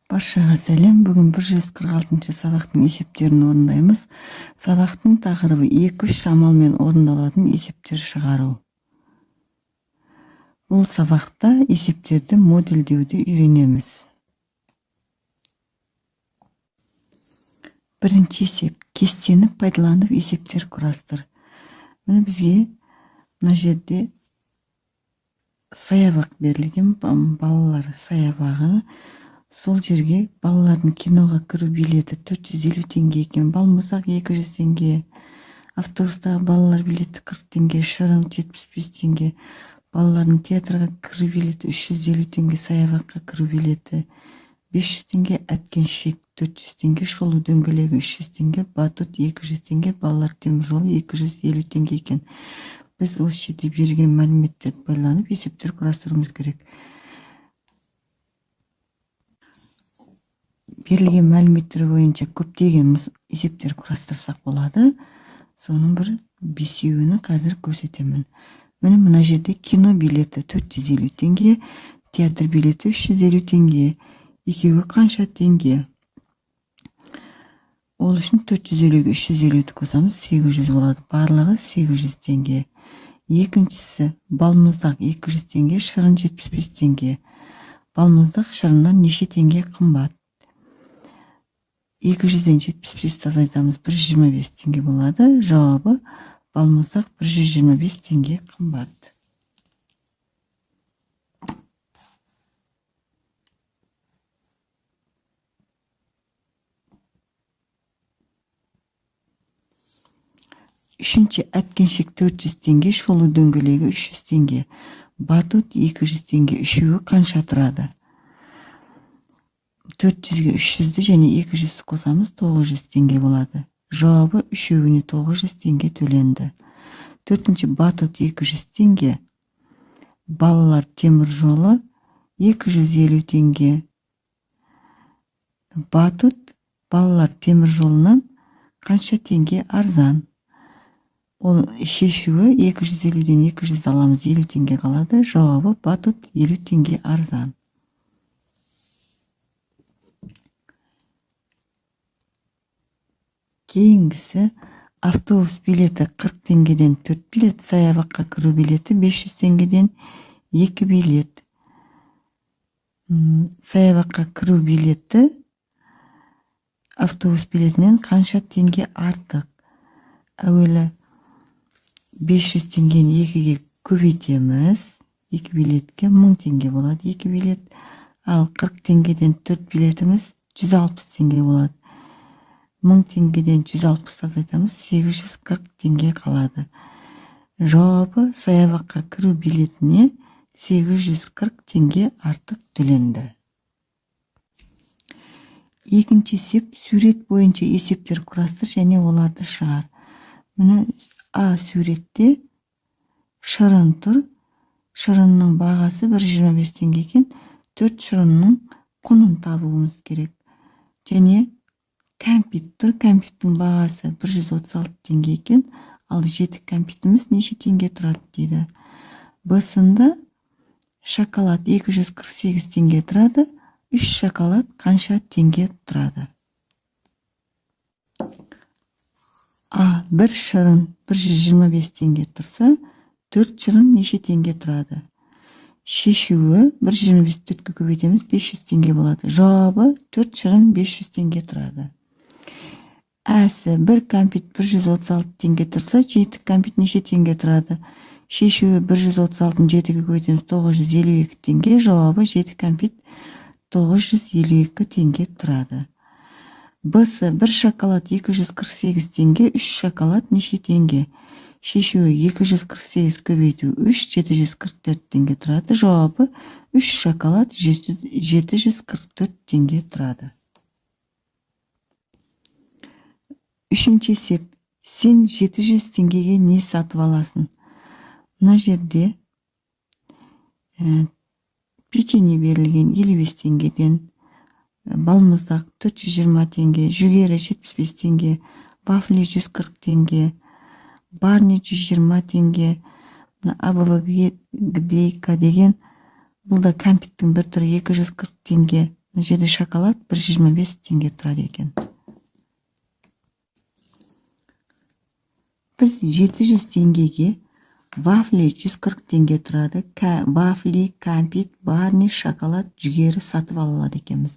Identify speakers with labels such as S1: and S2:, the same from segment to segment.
S1: Баршаға сәлем. Бүгін 146 сабақтың есептерін орындаймыз. Сабақтың тақырыбы 2-3 амалмен орындалатын есептер шығару. Бұл сабақта есептерді модельдеуді үйренеміз. Бірінші есеп. Кестені пайдаланып есептер құрастыр. Міне бізге мына жерде саябақ берілген, балалар саябағы. Сол жерге балалардың киноға кіру билеті 450 теңге екен, балмұздақ 200 теңге, автобустағы балалар билеті 40 теңге, шырын 75 теңге, балалардың театрға кіру билеті 350 теңге, саябаққа кіру билеті 500 теңге, әткеншек 400 теңге, шолу дөңгелегі 300 теңге, батут 200 теңге, балалар темір жолы 250 теңге екен. Біз осы жерде берген мәліметтерді байланып есептер құрастыруымыз керек. Берілген мәліметтер бойынша көптеген есептер құрастырсақ болады. Соның бір бесеуін қазір көрсетемін. Мына жерде кино билеті 450 теңге, театр билеті 350 теңге. Екеуі қанша теңге? Ол үшін 450-ге 350-ді қосамыз, 800 болады. Барлығы 800 теңге. Екіншісі балмұздақ 200 теңге, шырын 75 теңге. Балмұздақ шырыннан неше теңге қымбат? 200-ден 75 тазайтамыз, 125 теңге болады. Жауабы балмұздақ 125 теңге қымбат. Үшінші әткеншек 400 теңге, шолу дөңгелегі 300 теңге, батут 200 теңге. Үшеуі қанша тұрады? 400-ге 300-ді және 200-ді қосамыз, 900 теңге болады. Жауабы үшеуіне 900 теңге төленді. Төртінші батут 200 теңге, балалар темір жолы 250 теңге. Батут балалар темір жолынан қанша теңге арзан? Ол шешуі 250-ден 200 аламыз, 50 теңге қалады. Жауабы батут 50 теңге арзан. Кейінгісі автобус билеті 40 теңгеден 4 билет, саябаққа кіру билеті 500 теңгеден 2 билет. Саябаққа кіру билеті автобус билетінен қанша теңге артық? Әуелі 500 теңгені 2-ге көбейтеміз. 2 билетке 1000 теңге болады 2 билет. Ал 40 теңгеден 4 билетіміз 160 теңге болады. 1000 теңгеден 160 тазайтамыз, 840 теңге қалады. Жауабы саябаққа кіру билетіне 840 теңге артық төленді. Екінші есеп, сурет бойынша есептер құрастыр және оларды шығар. Міне А суретте шырын тұр. Шырынның бағасы 125 теңге екен. 4 шырынның құнын табуымыз керек. Және кәмпит тұр. Кәмпиттің бағасы 136 теңге екен. Ал 7 кәмпитіміз неше теңге тұрады дейді. Б-сында шоколад 248 теңге тұрады. 3 шоколад қанша теңге тұрады? А. Бір шырын 125 теңге тұрса, 4 шырын неше теңге тұрады? Шешуі 125 4-ке көбейтеміз, 500 теңге болады. Жауабы 4 шырын 500 теңге тұрады. Әсі бір кәмпит 136 теңге тұрса, 7 кәмпит неше теңге тұрады? Шешуі 136-ны 7-ге көбейтеміз, 952 теңге. Жауабы 7 кәмпит 952 теңге тұрады. Б-сы бір шоколад 248 теңге, 3 шоколад неше теңге? Шешуі 248 көбейту 3, 744 теңге тұрады. Жауабы 3 шоколад 744 теңге тұрады. Үшінші есеп. Сен 700 теңгеге не сатып аласың? Мына жерде печенье берілген 55 теңгеден, балмұздақ 420 теңге, жүгері 75 теңге, вафли 140 теңге, барни 120 теңге, АБВ гдейка деген, бұл да кәмпиттің бір түрі 240 теңге. Мына жерде шоколад 125 теңге тұрады екен. Біз 700 теңгеге вафли 140 теңге тұрады. Вафли, кәмпит, барни, шоколад, жүгері сатып ала алады екенбіз.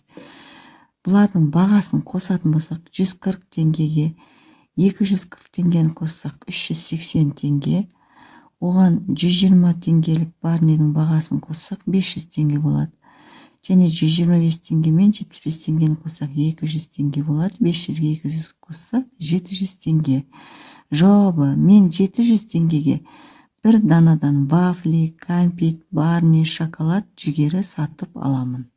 S1: Бұлардың бағасын қосатын болсақ, 140 теңгеге 240 теңгені қоссақ 380 теңге. Оған 120 теңгелік барнидің бағасын қоссақ 500 теңге болады. Және 125 теңге мен 75 теңгені қоссақ 200 теңге болады. 500-ге 200 қоссақ 700 теңге. Жауабы: мен 700 теңгеге бір данадан вафли, кәмпит, барни, шоколад, жүгері сатып аламын.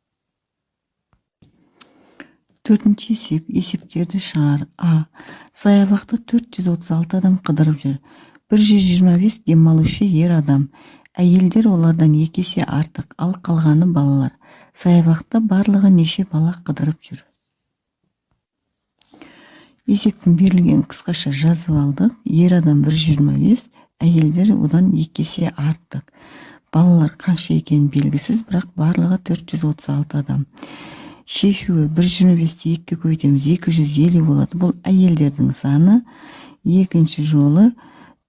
S1: Төртінші есеп. Есептерді шығар. А. Саябақта 436 адам қыдырып жүр. 125 демалушы ер адам. Әйелдер олардан 2 есе артық, ал қалғаны балалар. Саябақта барлығы неше бала қыдырып жүр? Есептің берілген қысқаша жазып алдық. Ер адам 125, әйелдер одан 2 есе артық. Балалар қанша екені белгісіз, бірақ барлығы 436 адам. Шешуі: 125-ті 2-ге көбейтеміз, 250 болады. Бұл әйелдердің саны. Екінші жолы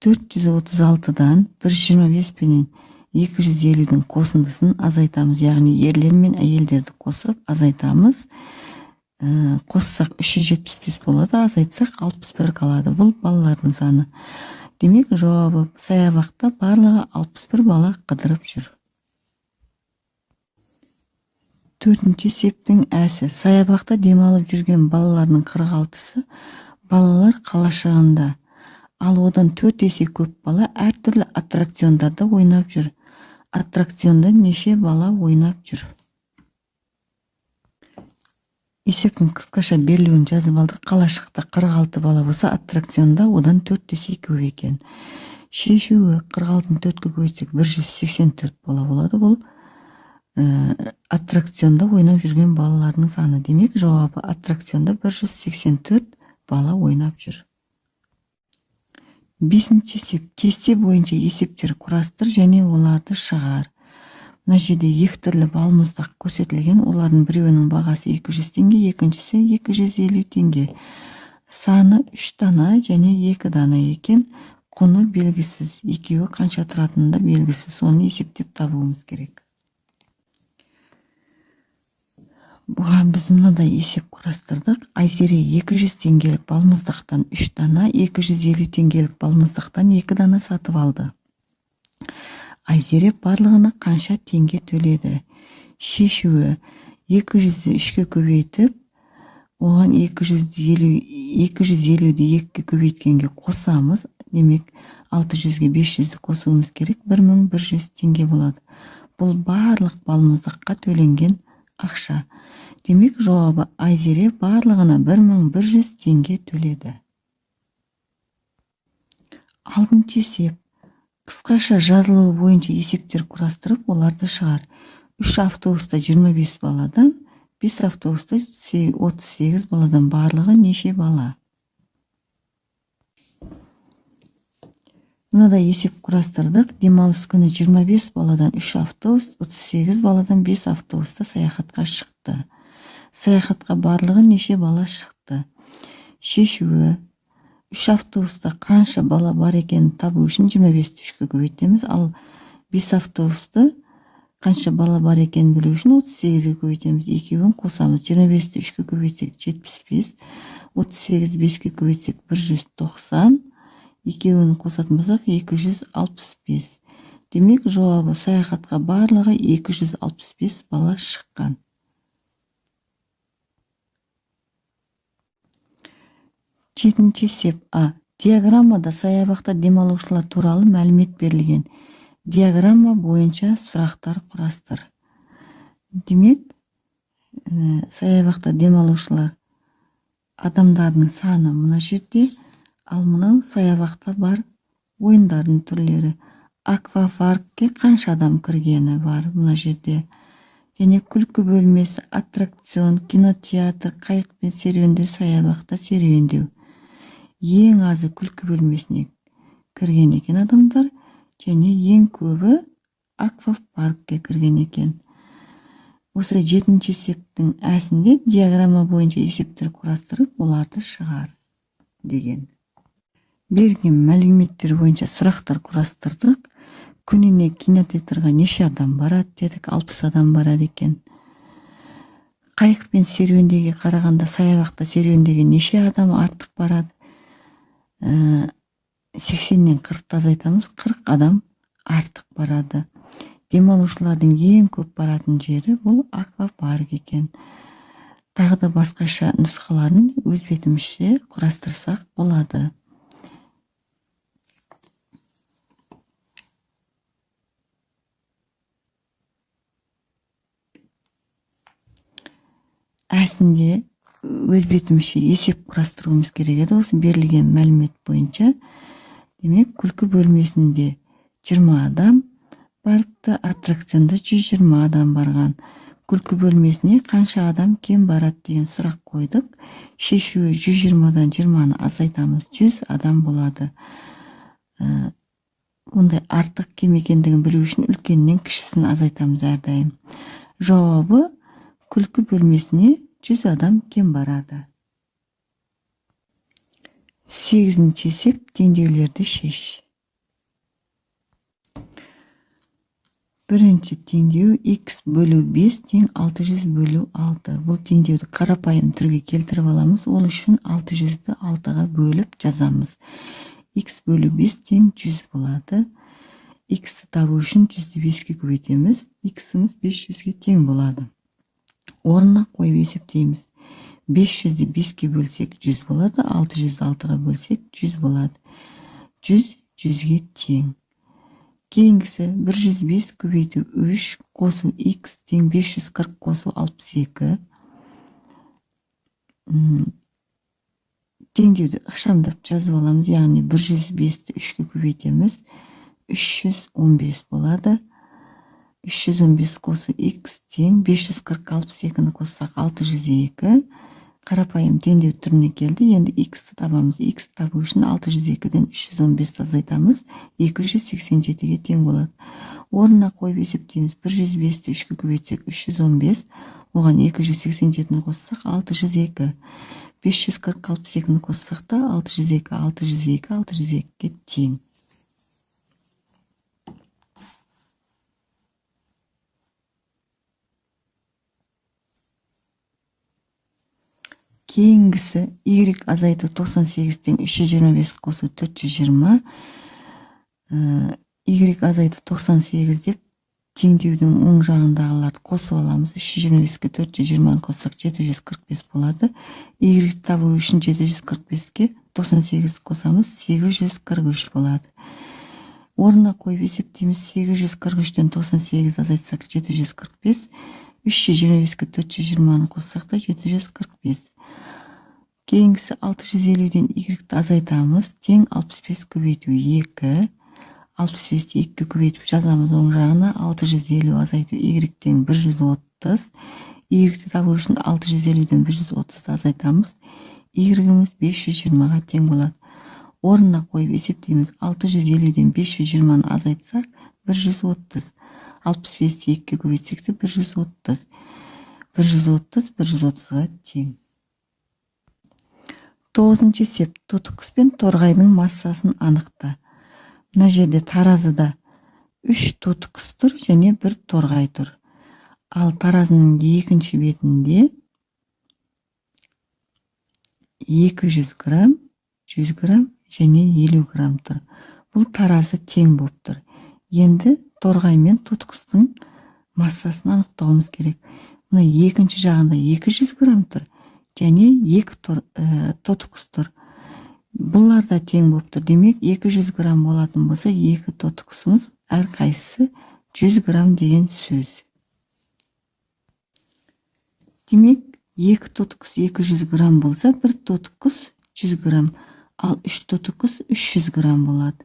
S1: 436-дан 125 пенен 250-дің қосындысын азайтамыз. Яғни ерлер мен әйелдерді қосып азайтамыз. Қоссақ 375 болады, азайтсақ 61 қалады. Бұл балалардың саны. Демек, жауабы: саябақта барлығы 61 бала қыдырып жүр. Төртінші есептің әсі. Саябақта демалып жүрген балалардың 46-сы балалар қалашығында. Ал одан 4 есе көп бала әртүрлі аттракциондарда ойнап жүр. Аттракционда неше бала ойнап жүр? Есептің қысқаша берілуін жазып алдық. Қалашықта 46 бала болса, аттракционда одан 4 есе көп екен. Шешуі: 46-ны 4-ге көбейтсек 184 бала болады. Бұл аттракционда ойнап жүрген балалардың саны. Демек, жауабы: аттракционда 184 бала ойнап жүр. Бесінші есеп. Кесте бойынша есептер құрастыр және оларды шығар. Мына жерде екі түрлі балмұздақ көрсетілген. Олардың біреуінің бағасы 200 теңге, екіншісі 250 теңге. Саны 3 дана және 2 дана екен. Құны белгісіз. Екеуі қанша тұратыны да белгісіз. Соны есептеп табуымыз керек. Бұған біз мынадай есеп құрастырдық. Айзере 200 теңгелік балмұздақтан 3 дана, 250 теңгелік балмұздақтан 2 дана сатып алды. Айзере барлығына қанша теңге төледі? Шешуі: 200-ді 3-ге көбейтіп, оған 250-ді 2-ге көбейткенге қосамыз. Демек, 600-ге 500-ді қосуымыз керек. 1100 теңге болады. Бұл барлық балмұздаққа төленген ақша. Демек, жауабы: Айзере барлығына 1100 теңге төледі. Алтыншы есеп. Қысқаша жазылуы бойынша есептер құрастырып, оларды шығар. 3 автобуста 25 баладан, 5 автобуста 38 баладан барлығы неше бала? Мынадай есеп құрастырдық. Демалыс күні 25 баладан 3 автобус, 38 баладан 5 автобуста саяхатқа шықты. Саяхатқа барлығы неше бала шықты? Шешуі: 3 автобуста қанша бала бар екенін табу үшін 25-ті 3-ге көбейтеміз. Ал 5 автобуста қанша бала бар екенін білу үшін 38-ге көбейтеміз. Екеуін қосамыз. 25-ті 3-ге көбейтсек 75, 38 5-ге көбейтсек 190, екеуін қосатын болсақ 265. Демек, жауабы: саяхатқа барлығы 265 бала шыққан. Жетінші есеп. А. Диаграммада саябақта демалушылар туралы мәлімет берілген. Диаграмма бойынша сұрақтар құрастыр. Демек, саябақта демалушылар адамдардың саны мына жерде, ал мынау саябақта бар ойындардың түрлері. Аквапаркке қанша адам кіргені бар мына жерде. Және күлкі бөлмесі, аттракцион, кинотеатр, қайықпен серуендеу, саябақта серуендеу. Ең азы күлкі бөлмесіне кірген екен адамдар, және ең көбі аквапаркке кірген екен. осы 7-ші есептің әсінде диаграмма бойынша есептер құрастырып, оларды шығар деген. Берген мәліметтер бойынша сұрақтар құрастырдық. Күніне кинотеатрға неше адам барады дедік, 60 адам барады екен. Қайықпен серуендеуге қарағанда саябақта серуендеуге неше адам артық барады? 80-нен 40-ты азайтамыз, 40 адам артық барады. Демалушылардың ең көп баратын жері бұл аквапарк екен. Тағы да басқаша нұсқаларын өз бетімізше құрастырсақ болады. Әсінде өз бетімізше есеп құрастыруымыз керек еді. Осы берілген мәлімет бойынша, демек, күлкі бөлмесінде 20 адам барыпты, аттракционда 120 адам барған. Күлкі бөлмесіне қанша адам кем барады деген сұрақ қойдық. Шешуі 120-дан 20-ны азайтамыз, 100 адам болады. Ондай артық кем екендігін білу үшін үлкеннен кішісін азайтамыз әрдайым. Жауабы күлкі бөлмесіне 100 адам кем барады. 8-ші есеп, теңдеулерді шеш. Бірінші теңдеу x бөлу 5 тең 600 бөлу 6. Бұл теңдеуді қарапайым түрге келтіріп аламыз. Ол үшін 600-ді 6-ға бөліп жазамыз. X бөлу 5 тең 100 болады. X-ті табу үшін 100-ді 5-ке көбейтеміз. X-іміз 500-ге тең болады. Орнына қойып есептейміз. 500-ді 5-ке бөлсек 100 болады. 600-ді 6-ға бөлсек 100 болады. 100 100-ге тең. Кейінгісі 105 көбейту 3 қосу x тең 540 қосу 62. Теңдеуді ықшамдап жазып аламыз. Яғни 105-ті 3-ке көбейтеміз. 315 болады. 315 қосу x тең 540 62-ні қоссақ 602. Қарапайым теңдеу түріне келді. Енді x-ті табамыз. X табу үшін 602-ден 315-ті азайтамыз. 287-ге тең болады. Орнына қойып есептейміз. 105-ті 3-ке көбейтсек 315. Оған 287-ні қоссақ 602. 540 62-ні қоссақ та 602-602-602-ге тең. Кейінгісі y азайту 98 тең 325 қосу 420. Y азайту 98 деп теңдеудің оң жағындағыларды қосып аламыз. 325-ке 420-ны қоссақ 745 болады. Y табу үшін 745-ке 98 қосамыз, 843 болады. Орнына қойып есептейміз. 843-тен 98 азайтсақ 745. 325-ке 420-ны қоссақ та 745. Кейінгісі 650-ден y-ті азайтамыз. Тең 65 көбейту 2. 65-ті 2-ке көбейтіп жазамыз оң жағына. 650 азайту y тең 130. Y-ті табу үшін 650-ден 130-ті азайтамыз. Y-іміз 520-ға тең болады. Орнына қойып есептейміз. 650-ден 520-ны азайтсақ 130. 65-ті 2-ке көбейтсек те 130. 130-130-ға тең. 9-ші есеп, тотықұс пен торғайдың массасын анықта. Мына жерде таразыда 3 тотықұс тұр және 1 торғай тұр. Ал таразының екінші бетінде 200 грамм, 100 грамм және 50 грамм тұр. Бұл таразы тең болып тұр. Енді торғай мен тотықұстың массасын анықтауымыз керек. Мына екінші жағында 200 грамм тұр. Және 2 тотықұс тұр. Бұлар да тең болып тұр. Демек, 200 грамм болатын болса, 2 тотықұсымыз әрқайсысы 100 грамм деген сөз. Демек, 2 тотықұс 200 грамм болса, 1 тотықұс 100 грамм, ал 3 тотықұс 300 грамм болады.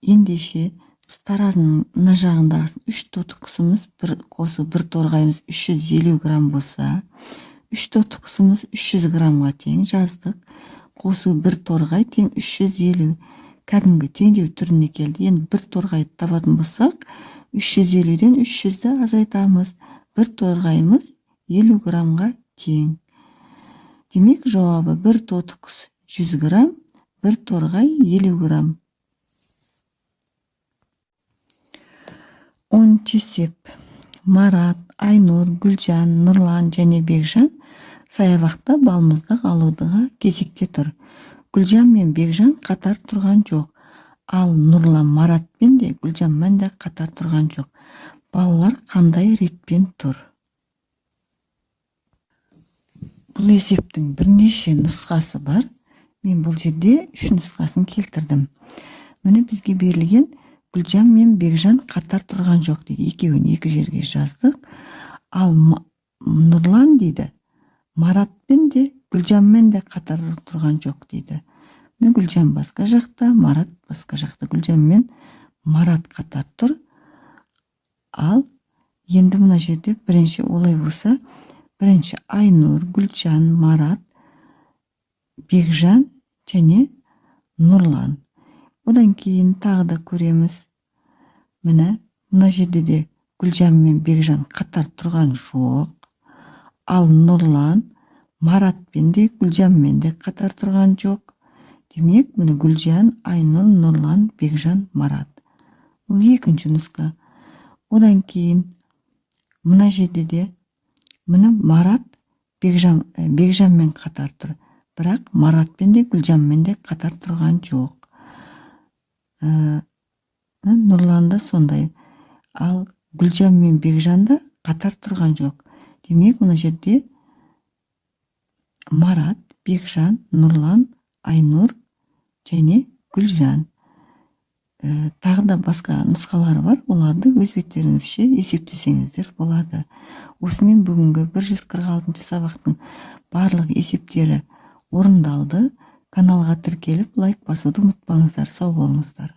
S1: Ендеше, таразының мына жағындағысын 3 тотықұсымыз қосу 1 торғайымыз 350 грамм болса, 3 тотықұсымыз 300 граммға тең жаздық. Қосу 1 торғай тең 350. Кәдімгі теңдеу түріне келді. Енді 1 торғайды табатын болсақ, 350-ден 300-ді азайтамыз. бір торғайымыз 50 граммға тең. Демек, жауабы бір тоты құс 100 грамм, бір торғай 50 грамм. 10-чы сеп. Марат, Айнур, Гүлжан, Нурлан және Бекжан саябақта балмұздақ алудыға кезекте тұр. Гүлжан мен Бекжан қатар тұрған жоқ. Ал Нурлан Маратпен де Гүлжанмен де қатар тұрған жоқ. Балалар қандай ретпен тұр? Бұл есептің бірнеше нұсқасы бар. Мен бұл жерде 3 нұсқасын келтірдім. Міне бізге берілген Гүлжан мен Бекжан қатар тұрған жоқ дейді. Екеуін екі жерге жаздық. Ал Нұрлан дейді, Маратпен де Гүлжанмен де қатар тұрған жоқ дейді. Міне Гүлжан басқа жақта, Марат басқа жақта. Гүлжан мен Марат қатар тұр. Ал енді мына жерде бірінші олай болса, бірінші Айнур, Гүлжан, Марат, Бекжан және Нұрлан. Одан кейін тағы да көреміз. Мына жерде де Гүлжан мен Бекжан қатар тұрған жоқ. Ал Нұрлан Маратпен де Гүлжанмен де қатар тұрған жоқ. Демек, міне Гүлжан, Айнур, Нұрлан, Бекжан, Марат. Бұл екінші нұсқа. Одан кейін мына жерде де міне Марат Бекжанмен қатар тұр. Бірақ Маратпен де Гүлжанмен де қатар тұрған жоқ. Нұрлан да сондай. Ал Гүлжан мен Бекжан да қатар тұрған жоқ. Демек, мына жерде Марат, Бекжан, Нұрлан, Айнур және Гүлжан. Тағы да басқа нұсқалары бар. Оларды өз беттеріңізше есептесеңіздер болады. Осымен бүгінгі 146 сабақтың барлық есептері орындалды. Каналға тіркеліп, лайк басуды ұмытпаңыздар. Сау болыңыздар.